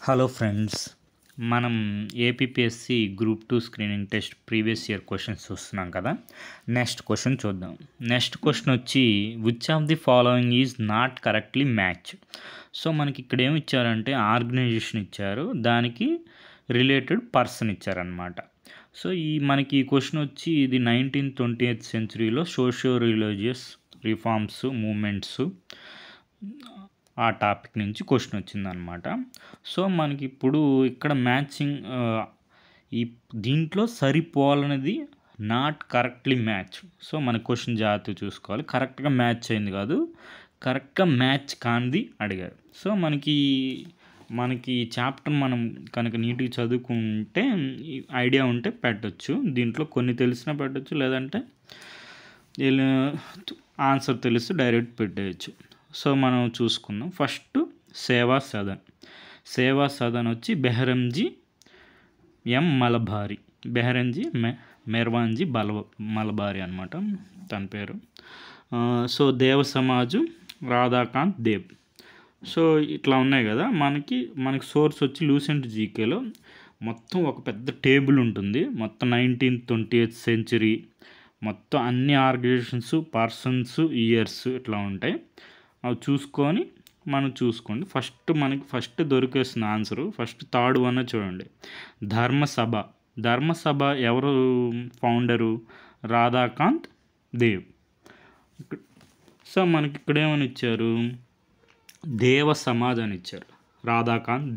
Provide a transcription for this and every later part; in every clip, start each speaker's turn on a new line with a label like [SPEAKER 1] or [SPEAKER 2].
[SPEAKER 1] Hello friends, మనం APPSC group 2 screening test previous year questions చూస్తున్నాం కదా. నెక్స్ట్ క్వశ్చన్ చూద్దాం. నెక్స్ట్ క్వశ్చన్ వచ్చి which of the following is not correctly match. So మనకి ఇక్కడ ఏమి ఇచ్చారంటే ఆర్గనైజేషన్ ఇచ్చారు, దానికి రిలేటెడ్ పర్సన్ ఇచ్చారనమాట. సో మనకి ఈ క్వశ్చన్ వచ్చి ఇది 19th 20th సెంచురీలో సోషియో రిలీజియస్ రిఫార్మ్స్ మూమెంట్స్ ఆ టాపిక్ నుంచి క్వశ్చన్ వచ్చిందనమాట. సో మనకి ఇప్పుడు ఇక్కడ మ్యాచింగ్ ఈ దీంట్లో సరిపోవాలనేది నాట్ కరెక్ట్లీ మ్యాచ్. సో మన క్వశ్చన్ జాగ్రత్తగా చూసుకోవాలి. కరెక్ట్గా మ్యాచ్ అయింది కాదు, కరెక్ట్గా మ్యాచ్ కానిది అడిగారు. సో మనకి చాప్టర్ మనం కనుక నీట్గా చదువుకుంటే ఐడియా ఉంటే పెట్టచ్చు. దీంట్లో కొన్ని తెలిసినా పెట్టచ్చు, లేదంటే ఆన్సర్ తెలిస్తే డైరెక్ట్ పెట్టేయచ్చు. సో మనం చూసుకుందాం. ఫస్ట్ సేవా సదన్ వచ్చి బెహరంజీ ఎం మలబారి, బెహరంజీ మెర్వాన్జీ మలబారి అనమాట తన పేరు. సో దేవ సమాజు రాధాకాంత్ దేబ్. సో ఇట్లా ఉన్నాయి కదా. మనకి సోర్స్ వచ్చి లూసెంట్ జీకేలో మొత్తం ఒక పెద్ద టేబుల్ ఉంటుంది. మొత్తం 19th 20th సెంచురీ మొత్తం అన్ని ఆర్గనైజేషన్స్, పర్సన్స్, ఇయర్స్ ఇట్లా ఉంటాయి. అవి చూసుకొని చూసుకోండి. ఫస్ట్ దొరికేసిన ఆన్సరు ఫస్ట్ థర్డ్ వన్ చూడండి. ధర్మసభ ఎవరు ఫౌండరు? రాధాకాంత్ దేవ్. సో మనకి ఇక్కడ ఏమని ఇచ్చారు? దేవ సమాజ్ అని ఇచ్చారు. రాధాకాంత్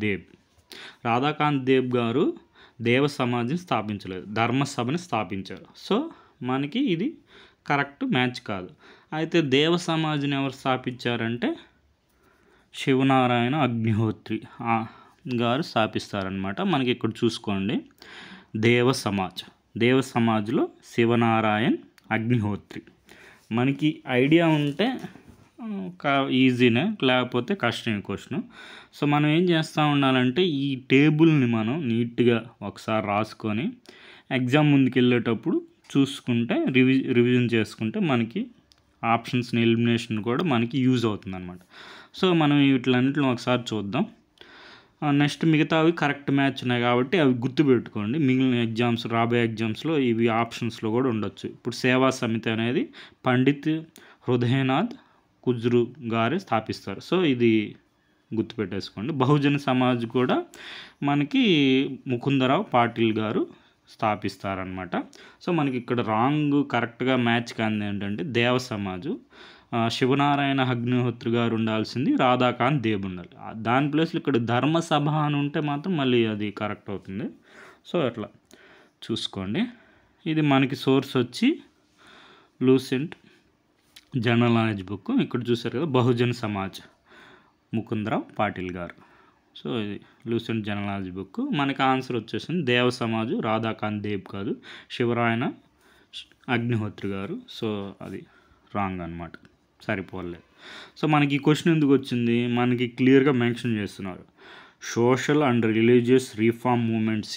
[SPEAKER 1] దేవ్ గారు దేవ సమాజ్ని స్థాపించలేదు, ధర్మసభని స్థాపించారు. సో మనకి ఇది కరెక్ట్ మ్యాచ్ కాదు. అయితే దేవ సమాజ్ని ఎవరు స్థాపించారంటే శివనారాయణ అగ్నిహోత్రి గారు స్థాపిస్తారనమాట. మనకి ఇక్కడ చూసుకోండి, దేవ సమాజ్లో శివనారాయణ్ అగ్నిహోత్రి. మనకి ఐడియా ఉంటే ఈజీనే, లేకపోతే కష్టమే క్వశ్చన్. సో మనం ఏం చేస్తూ ఉండాలంటే ఈ టేబుల్ని మనం నీట్గా ఒకసారి రాసుకొని ఎగ్జామ్ ముందుకు వెళ్ళేటప్పుడు చూసుకుంటే రివిజన్ చేసుకుంటే మనకి ఆప్షన్స్ని ఎలిమినేషన్ కూడా మనకి యూజ్ అవుతుంది అనమాట. సో మనం వీటిలన్నింటిలో ఒకసారి చూద్దాం. నెక్స్ట్ మిగతావి కరెక్ట్ మ్యాచ్ ఉన్నాయి కాబట్టి అవి గుర్తుపెట్టుకోండి. మిగిలిన ఎగ్జామ్స్, రాబోయే ఎగ్జామ్స్లో ఇవి ఆప్షన్స్లో కూడా ఉండొచ్చు. ఇప్పుడు సేవా సమితి అనేది పండిత్ హృదయనాథ్ కుజ్రు గారే స్థాపిస్తారు. సో ఇది గుర్తుపెట్టేసుకోండి. బహుజన సమాజ్ కూడా మనకి ముకుందరావు పాటిల్ గారు స్థాపిస్తారనమాట. సో మనకి ఇక్కడ రాంగ్ కరెక్ట్గా మ్యాచ్ కానిది ఏంటంటే దేవ సమాజు శివనారాయణ అగ్నిహోత్రి గారు ఉండాల్సింది, రాధాకాంత్ దేబ్ ఉండాలి. దాని ప్లేస్లో ఇక్కడ ధర్మసభ అని ఉంటే మాత్రం మళ్ళీ అది కరెక్ట్ అవుతుంది. సో అట్లా చూసుకోండి. ఇది మనకి సోర్స్ వచ్చి లూసెంట్ జనరల్ నాలెడ్జ్ బుక్. ఇక్కడ చూసారు కదా, బహుజన్ సమాజ్ ముకుందరావు పాటిల్ గారు. సో ఇది లూసెంట్ జనరల్ నాలెడ్జ్ బుక్. మనకి ఆన్సర్ వచ్చేసింది దేవ సమాజు రాధాకాంత్ దేబ్ కాదు, శివరాయణ అగ్నిహోత్రి గారు. సో అది రాంగ్ అనమాట, సరిపోలేదు. సో మనకి ఈ క్వశ్చన్ ఎందుకు వచ్చింది? మనకి క్లియర్గా మెన్షన్ చేస్తున్నారు, social and religious reform movements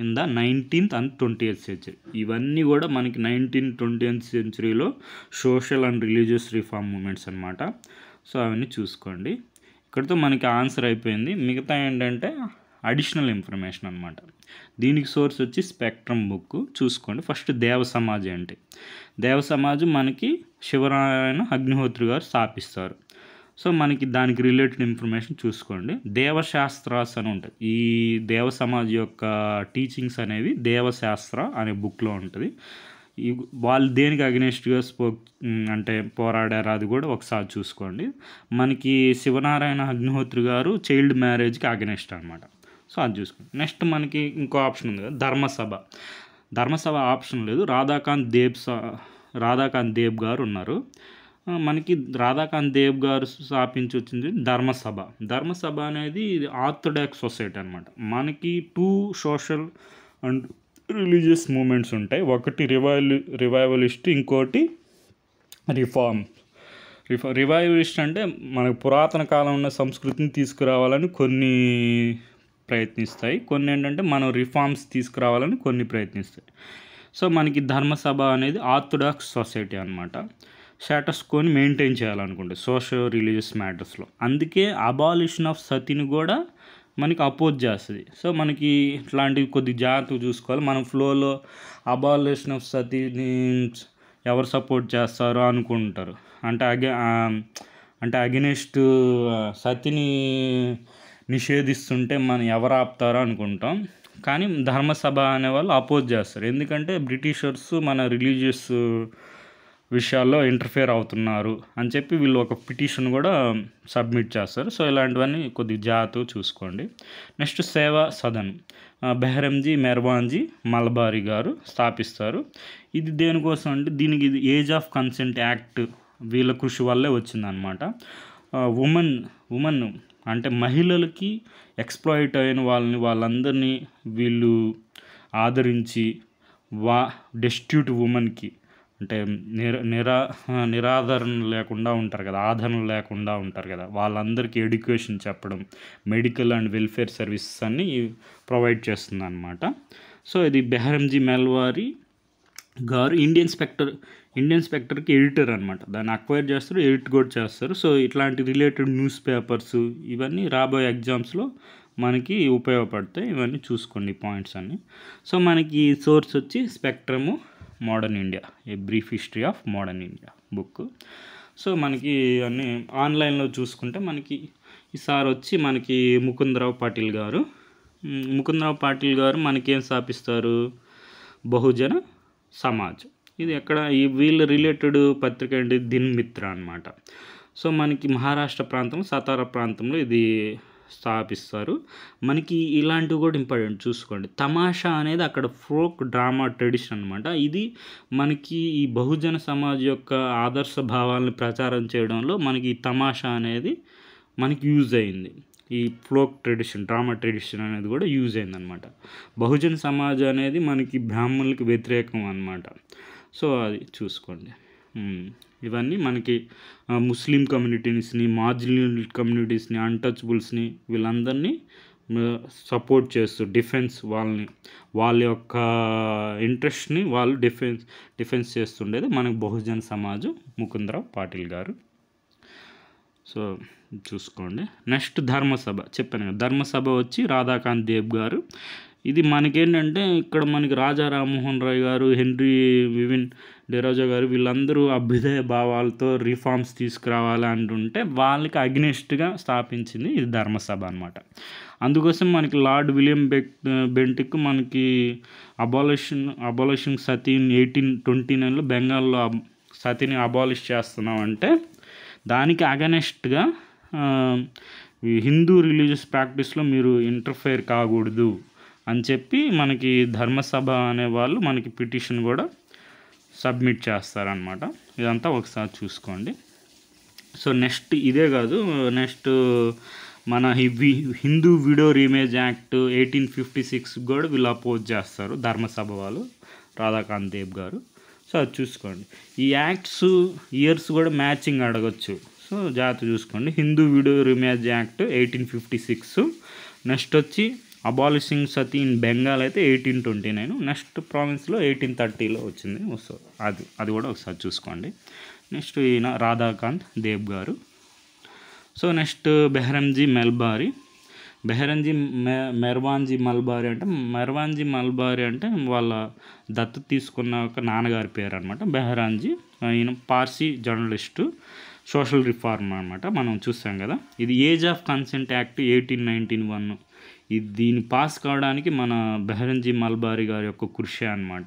[SPEAKER 1] in the 19th and 20th century. ఇవన్నీ కూడా మనకి 19th 20th సెంచురీలో social and religious reform movements అనమాట. సో అవన్నీ చూసుకోండి. ఇక్కడితో మనకి ఆన్సర్ అయిపోయింది. మిగతా ఏంటంటే అడిషనల్ ఇన్ఫర్మేషన్ అనమాట. దీనికి సోర్స్ వచ్చి స్పెక్ట్రమ్ బుక్. చూసుకోండి. ఫస్ట్ దేవ సమాజ్ అంటే దేవ సమాజ్ మనకి శివనారాయణ అగ్నిహోత్రి గారు స్థాపిస్తారు. సో మనకి దానికి రిలేటెడ్ ఇన్ఫర్మేషన్ చూసుకోండి. దేవశాస్త్రాస్ అని ఉంటుంది. ఈ దేవ సమాజ్ యొక్క టీచింగ్స్ అనేవి దేవశాస్త్ర అనే బుక్లో ఉంటుంది. వాళ్ళు దేనికి అగెనిస్ట్గా పోరాడారు అది కూడా ఒకసారి చూసుకోండి. మనకి శివనారాయణ అగ్నిహోత్రి గారు చైల్డ్ మ్యారేజ్కి అగెనిస్ట్ అనమాట. సో అది చూసుకోండి. నెక్స్ట్ మనకి ఇంకో ఆప్షన్ ఉంది కదా, ధర్మసభ ఆప్షన్ లేదు. రాధాకాంత్ దేబ్ గారు ఉన్నారు. మనకి రాధాకాంత్ దేబ్ గారు స్థాపించి వచ్చింది ధర్మసభ అనేది ఆర్థోడాక్స్ సొసైటీ అనమాట. మనకి 2 సోషల్ అండ్ రిలీజియస్ మూమెంట్స్ ఉంటాయి. ఒకటి రివైవలిస్ట్, ఇంకోటి రివైవలిస్ట్ అంటే మనకు పురాతన కాలం ఉన్న సంస్కృతిని తీసుకురావాలని కొన్ని ప్రయత్నిస్తాయి, కొన్ని ఏంటంటే మనం రిఫార్మ్స్ తీసుకురావాలని కొన్ని ప్రయత్నిస్తాయి. సో మనకి ధర్మసభ అనేది ఆర్థోడాక్స్ సొసైటీ అనమాట. స్టేటస్ కోని మెయింటైన్ చేయాలనుకుంటే సోషల్ రిలీజియస్ మ్యాటర్స్లో. అందుకే అబాలిషన్ ఆఫ్ సతిని కూడా మనకి అపోజ్ చేస్తుంది. సో మనకి ఇట్లాంటివి కొద్ది జాగ్రత్తగా చూసుకోవాలి. మనం ఫ్లోలో అబాలిషన్ ఆఫ్ సతీని ఎవరు సపోర్ట్ చేస్తారో అనుకుంటారు. అంటే అగెనిస్ట్ సతిని నిషేధిస్తుంటే మనం ఎవరు ఆపుతారో అనుకుంటాం. కానీ ధర్మసభ అనేవాళ్ళు అపోజ్ చేస్తారు. ఎందుకంటే బ్రిటిషర్స్ మన రిలీజియస్ విషయాల్లో ఇంటర్ఫియర్ అవుతున్నారు అని చెప్పి వీళ్ళు ఒక పిటిషన్ కూడా సబ్మిట్ చేస్తారు. సో ఇలాంటివన్నీ కొద్దిగా జాగ్రత్తగా చూసుకోండి. నెక్స్ట్ సేవా సదన్ బెహరంజీ మెర్వాన్జీ మల్బారీ గారు స్థాపిస్తారు. ఇది దేనికోసం అంటే దీనికి ఇది ఏజ్ ఆఫ్ కన్సెంట్ యాక్ట్ వీళ్ళ కృషి వల్లే వచ్చిందనమాట. ఉమెన్ అంటే మహిళలకి ఎక్స్ప్లాయిట్ అయిన వాళ్ళందరినీ వీళ్ళు ఆదరించి డెస్ట్యూట్ ఉమెన్కి అంటే నిరాదరణ లేకుండా ఉంటారు కదా, ఆదరణ లేకుండా ఉంటారు కదా, వాళ్ళందరికీ ఎడ్యుకేషన్ చెప్పడం, మెడికల్ అండ్ వెల్ఫేర్ సర్వీసెస్ అన్నీ ప్రొవైడ్ చేస్తుంది అనమాట. సో ఇది బెహరంజీ మెల్వారీ గారు ఇండియన్ స్పెక్టర్కి ఎడిటర్ అనమాట. దాన్ని అక్వైర్ చేస్తారు, ఎడిట్ కూడా చేస్తారు. సో ఇట్లాంటి రిలేటెడ్ న్యూస్ పేపర్స్ ఇవన్నీ రాబోయే ఎగ్జామ్స్లో మనకి ఉపయోగపడతాయి. ఇవన్నీ చూసుకోండి పాయింట్స్ అన్నీ. సో మనకి సోర్స్ వచ్చి spectrum modern India, a brief history of modern India book. So మనకి అన్నీ ఆన్లైన్లో చూసుకుంటే మనకి ఈసారి వచ్చి మనకి ముకుందరావు పాటిల్ గారు మనకేం స్థాపిస్తారు, బహుజన సమాజ్. ఇది ఎక్కడ వీళ్ళ రిలేటెడ్ పత్రిక ఏంటి, దిన్ మిత్ర అనమాట. సో మనకి మహారాష్ట్ర ప్రాంతం సతారా ప్రాంతంలో ఇది స్థాపిస్తారు. మనకి ఇలాంటివి కూడా ఇంపార్టెంట్ చూసుకోండి. తమాషా అనేది అక్కడ ఫోక్ డ్రామా ట్రెడిషన్ అనమాట. ఇది మనకి ఈ బహుజన సమాజ్ యొక్క ఆదర్శ భావాలను ప్రచారం చేయడంలో మనకి ఈ తమాషా అనేది మనకి యూజ్ అయింది. ఈ ఫోక్ ట్రెడిషన్, డ్రామా ట్రెడిషన్ అనేది కూడా యూజ్ అయిందనమాట. బహుజన సమాజ్ అనేది మనకి బ్రాహ్మణులకి వ్యతిరేకం అనమాట. సో అది చూసుకోండి. ఇవన్నీ మనకి ముస్లిం కమ్యూనిటీస్ని, మార్జినల్ కమ్యూనిటీస్ని, అన్టచబుల్స్ని వీళ్ళందరినీ సపోర్ట్ చేస్తూ వాళ్ళ యొక్క ఇంట్రెస్ట్ని వాళ్ళు డిఫెన్స్ చేస్తుండేది మనకు బహుజన సమాజం ముకుందరావు పాటిల్ గారు. సో చూసుకోండి. నెక్స్ట్ ధర్మసభ చెప్పాను కదా, ధర్మసభ వచ్చి రాధాకాంత్ దేబ్ గారు. ఇది మనకేంటంటే ఇక్కడ మనకి రాజా రామ్మోహన్ రాయ్ గారు, హెన్రీ వివిన్ డెరోజా గారు వీళ్ళందరూ అభ్యుదయ భావాలతో రిఫార్మ్స్ తీసుకురావాలి అంటుంటే వాళ్ళకి అగ్నెస్ట్గా స్థాపించింది ఇది ధర్మసభ అనమాట. అందుకోసం మనకి లార్డ్ విలియం బెంటిక్ మనకి అబాలిషన్ సతీ 1829లో బెంగాల్లో సతీని అబాలిష్ చేస్తున్నామంటే దానికి అగనెస్ట్గా హిందూ రిలీజియస్ ప్రాక్టీస్లో మీరు ఇంటర్ఫేర్ కాకూడదు అని చెప్పి మనకి ధర్మసభ అనే వాళ్ళు మనకి పిటిషన్ కూడా సబ్మిట్ చేస్తారనమాట. ఇదంతా ఒకసారి చూసుకోండి. సో నెక్స్ట్ ఇదే కాదు, నెక్స్ట్ మన హిందూ విడో రీమేజ్ యాక్ట్ 1856 కూడా వీళ్ళు అపోజ్ చేస్తారు ధర్మసభ వాళ్ళు, రాధాకాంత్ దేబ్ గారు. సో అది చూసుకోండి. ఈ యాక్ట్స్ ఇయర్స్ కూడా మ్యాచింగ్ అడగచ్చు. సో జాగ్రత్త చూసుకోండి. హిందూ విడో రీమేజ్ యాక్ట్ 1856, నెక్స్ట్ వచ్చి అబాలిషింగ్ సతీ ఇన్ బెంగాల్ అయితే 1829, నెక్స్ట్ ప్రావిన్స్లో 1830లో వచ్చింది. సో అది కూడా ఒకసారి చూసుకోండి. నెక్స్ట్ ఈయన రాధాకాంత్ దేబ్ గారు. So next Behramji Merwanji mulberry అంటే వాళ్ళ దత్తు తీసుకున్న ఒక నాన్నగారి పేరు అనమాట. బెహరాన్జీ ఈయన పార్సీ జర్నలిస్టు, సోషల్ రిఫార్మ్ అనమాట. మనం చూసాం కదా. ఇది ఏజ్ ఆఫ్ కన్సెంట్ యాక్ట్ 1891. దీన్ని పాస్ కావడానికి మన బెహరంజీ మల్బారీ గారి యొక్క కృషి అనమాట.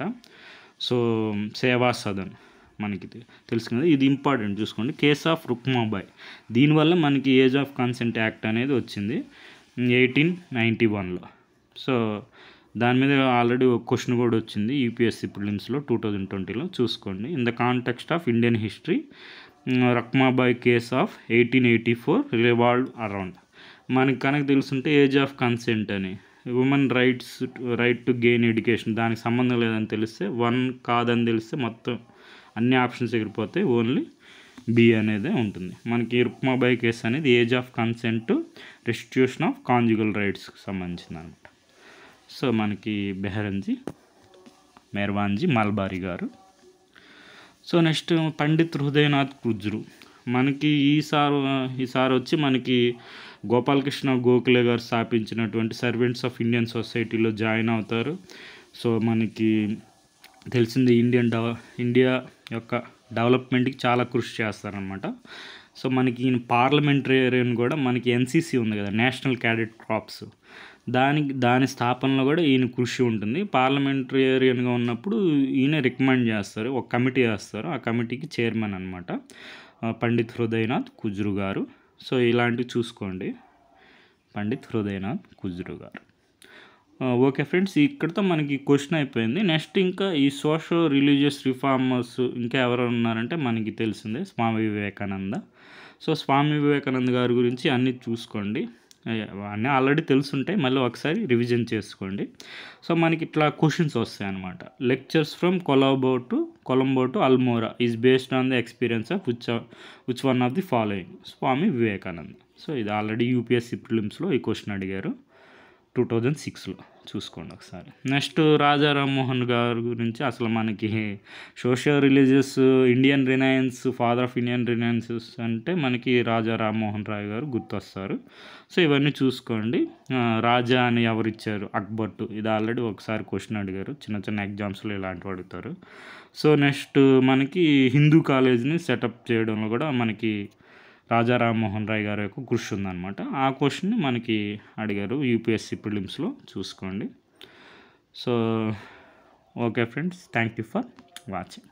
[SPEAKER 1] సో సేవా సదన్ మనకి తెలుసు కదా, ఇది ఇంపార్టెంట్ చూసుకోండి. కేస్ ఆఫ్ రుక్మాబాయ్, దీనివల్ల మనకి ఏజ్ ఆఫ్ కన్సెంట్ యాక్ట్ అనేది వచ్చింది 1891లో. సో దాని మీద ఆల్రెడీ ఒక క్వశ్చన్ కూడా వచ్చింది యూపీఎస్సీ ప్రిలిమ్స్లో 2020లో. చూసుకోండి. In the context of Indian history, Rukhmabai case of 1884 revolved around. మనకి కనుక తెలుసుంటే ఏజ్ ఆఫ్ కన్సెంట్ అని, women right to gain education దానికి సంబంధం లేదని తెలిస్తే, 1 కాదని తెలిస్తే మొత్తం అన్ని ఆప్షన్స్ ఎగిరిపోతాయి, ఓన్లీ బి అనేదే ఉంటుంది. మనకి రుక్మాబాయ్ కేసు అనేది age of consent, restitution of conjugal రైట్స్కి సంబంధించింది అనమాట. సో మనకి బెహరంజీ మెర్వాన్జీ మల్బారీ గారు. So next Pandit Hridaynath Kunzru. మనకి ఈసారి వచ్చి మనకి గోపాలకృష్ణ గోఖలే గారు స్థాపించినటువంటి సర్వెంట్స్ ఆఫ్ ఇండియన్ సొసైటీలో జాయిన్ అవుతారు. సో మనకి తెలిసింది ఇండియా యొక్క డెవలప్మెంట్కి చాలా కృషి చేస్తారనమాట. సో మనకి ఈయన పార్లమెంటేరియన్ కూడా, మనకి ఎన్సీసీ ఉంది కదా, నేషనల్ క్యాడెట్ క్రాప్స్, దాని స్థాపనలో కూడా ఈయన కృషి ఉంటుంది. పార్లమెంటేరియన్గా ఉన్నప్పుడు ఈయన రికమెండ్ చేస్తారు, ఒక కమిటీ వేస్తారు, ఆ కమిటీకి చైర్మన్ అనమాట పండిత్ హృదయనాథ్ కుజ్రు గారు. సో ఇలాంటివి చూసుకోండి, పండిత్ హృదయనాథ్ కుజ్రు గారు. ఓకే ఫ్రెండ్స్, ఇక్కడితో మనకి క్వశ్చన్ అయిపోయింది. నెక్స్ట్ ఇంకా ఈ సోషల్ రిలీజియస్ రిఫార్మర్స్ ఇంకా ఎవరు ఉన్నారంటే మనకి తెలిసిందే స్వామి వివేకానంద. సో స్వామి వివేకానంద గారి గురించి అన్నీ చూసుకోండి, అన్నీ ఆల్రెడీ తెలుసుంటాయి, మళ్ళీ ఒకసారి రివిజన్ చేసుకోండి. సో మనకి ఇట్లా క్వశ్చన్స్ వస్తాయి అన్నమాట. Lectures from Colombo to Almora is based on the experience of which one of the following Swami Vivekananda. So ఇది ఆల్రెడీ యూపీఎస్సీ ప్రిలిమ్స్లో ఈ క్వశ్చన్ అడిగారు 2006లో, చూసుకోండి ఒకసారి. నెక్స్ట్ రాజా రామ్మోహన్ గారి గురించి అసలు మనకి social religious Indian renaissance, father of Indian renaissance అంటే మనకి రాజా రామ్మోహన్ రాయ్ గారు గుర్తొస్తారు. సో ఇవన్నీ చూసుకోండి. రాజా అని ఎవరు ఇచ్చారు, అక్బర్టు, ఇది ఆల్రెడీ ఒకసారి క్వశ్చన్ అడిగారు, చిన్న చిన్న ఎగ్జామ్స్లో ఇలాంటివి అడుగుతారు. సో నెక్స్ట్ మనకి హిందూ కాలేజ్ని సెటప్ చేయడంలో కూడా మనకి రాజా రామ్మోహన్ రాయ్ గారి యొక్క కృషి ఉందన్నమాట. ఆ క్వశ్చన్ని మనకి అడిగారు యూపీఎస్సీ ప్రిలిమ్స్లో, చూసుకోండి. So okay friends, thank you for watching.